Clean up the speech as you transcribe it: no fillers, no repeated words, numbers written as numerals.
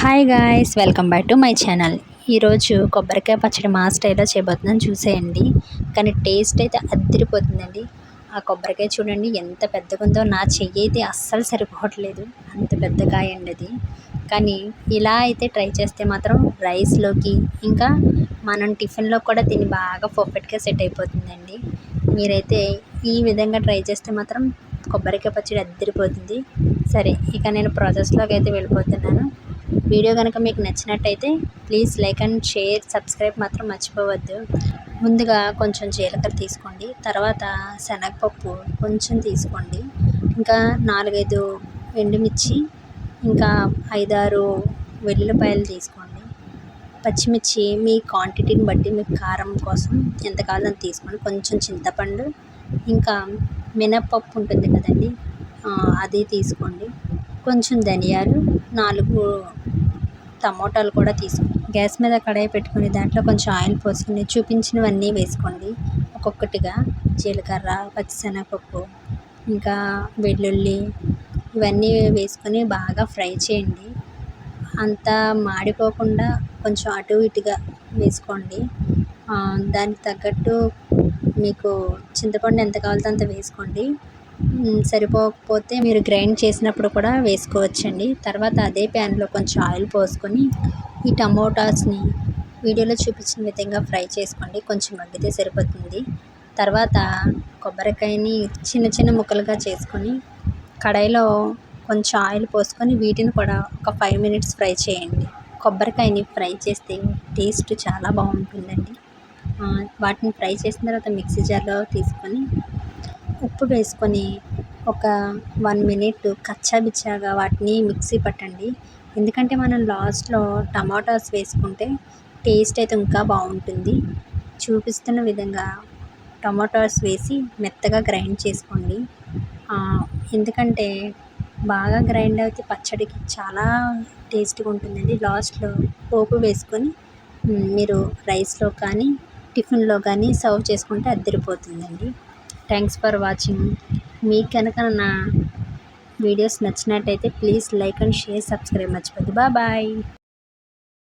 Hi guys, welcome back to my channel. ఈరోజు కొబ్బరికాయ పచ్చడి మా స్టైల్లో చేయబోతున్నాను, చూసేయండి. కానీ టేస్ట్ అయితే అద్దరిపోతుందండి. ఆ కొబ్బరికాయ చూడండి ఎంత పెద్దగా ఉందో. నా చెయ్యి అయితే అస్సలు సరిపోవట్లేదు, అంత పెద్ద కాయ అండి అది. కానీ ఇలా అయితే ట్రై చేస్తే మాత్రం రైస్లోకి, ఇంకా మనం టిఫిన్లో కూడా తిని బాగా పర్ఫెక్ట్గా సెట్ అయిపోతుందండి. మీరైతే ఈ విధంగా ట్రై చేస్తే మాత్రం కొబ్బరికాయ పచ్చడి అద్దరిపోతుంది. సరే, ఇక నేను ప్రాసెస్లోకి అయితే వెళ్ళిపోతున్నాను. వీడియో కనుక మీకు నచ్చినట్టయితే please like and share, subscribe మాత్రం మర్చిపోవద్దు. ముందుగా కొంచెం జీలకర్ర తీసుకోండి, తర్వాత శనగపప్పు కొంచెం తీసుకోండి, ఇంకా 4-5 ఎండుమిర్చి, ఇంకా 5-6 వెల్లుల్లిపాయలు తీసుకోండి. పచ్చిమిర్చి మీ క్వాంటిటీని బట్టి, మీకు కారం కోసం ఎంత కావాలో తీసుకోండి. కొంచెం చింతపండు, ఇంకా మినప్పప్పు ఉంటుంది కదండి, అది తీసుకోండి. కొంచెం ధనియాలు, 4 టమోటాలు కూడా తీసుకోండి. గ్యాస్ మీద కడాయి పెట్టుకుని దాంట్లో కొంచెం ఆయిల్ పోసుకుని చూపించినవన్నీ వేసుకోండి ఒక్కొక్కటిగా. జీలకర్ర, పచ్చిశనగపప్పు, ఇంకా వెల్లుల్లి, ఇవన్నీ వేసుకొని బాగా ఫ్రై చేయండి. అంతా మాడిపోకుండా కొంచెం అటు ఇటుగా వేసుకోండి. దానికి తగ్గట్టు మీకు చింతపండు ఎంత కావాలో అంత వేసుకోండి. సరిపోకపోతే మీరు గ్రైండ్ చేసినప్పుడు కూడా వేసుకోవచ్చండి. తర్వాత అదే ప్యాన్లో కొంచెం ఆయిల్ పోసుకొని ఈ టమోటాస్ని వీడియోలో చూపించిన విధంగా ఫ్రై చేసుకోండి. కొంచెం మగ్గితే సరిపోతుంది. తర్వాత కొబ్బరికాయని చిన్న చిన్న ముక్కలుగా చేసుకొని కడాయిలో కొంచెం ఆయిల్ పోసుకొని వీటిని కూడా ఒక 5 మినిట్స్ ఫ్రై చేయండి. కొబ్బరికాయని ఫ్రై చేస్తే టేస్ట్ చాలా బాగుంటుందండి. వాటిని ఫ్రై చేసిన తర్వాత మిక్సీ జార్లో తీసుకొని ఉప్పు వేసుకొని ఒక 1 మినిట్ కచ్చాబిచ్చాగా వాటిని మిక్సీ పట్టండి. ఎందుకంటే మనం లాస్ట్లో టమాటాస్ వేసుకుంటే టేస్ట్ అయితే ఇంకా బాగుంటుంది. చూపిస్తున్న విధంగా టమాటాస్ వేసి మెత్తగా గ్రైండ్ చేసుకోండి. ఎందుకంటే బాగా గ్రైండ్ అయితే పచ్చడికి చాలా టేస్ట్గా ఉంటుందండి. లాస్ట్లో పోపు వేసుకొని మీరు రైస్లో కానీ టిఫిన్లో కానీ సర్వ్ చేసుకుంటే అద్దరిపోతుందండి. Thanks for watching. మీకు కనుక నా వీడియోస్ నచ్చినట్టయితే please like and share, subscribe మర్చిపోద్దు. బాయ్.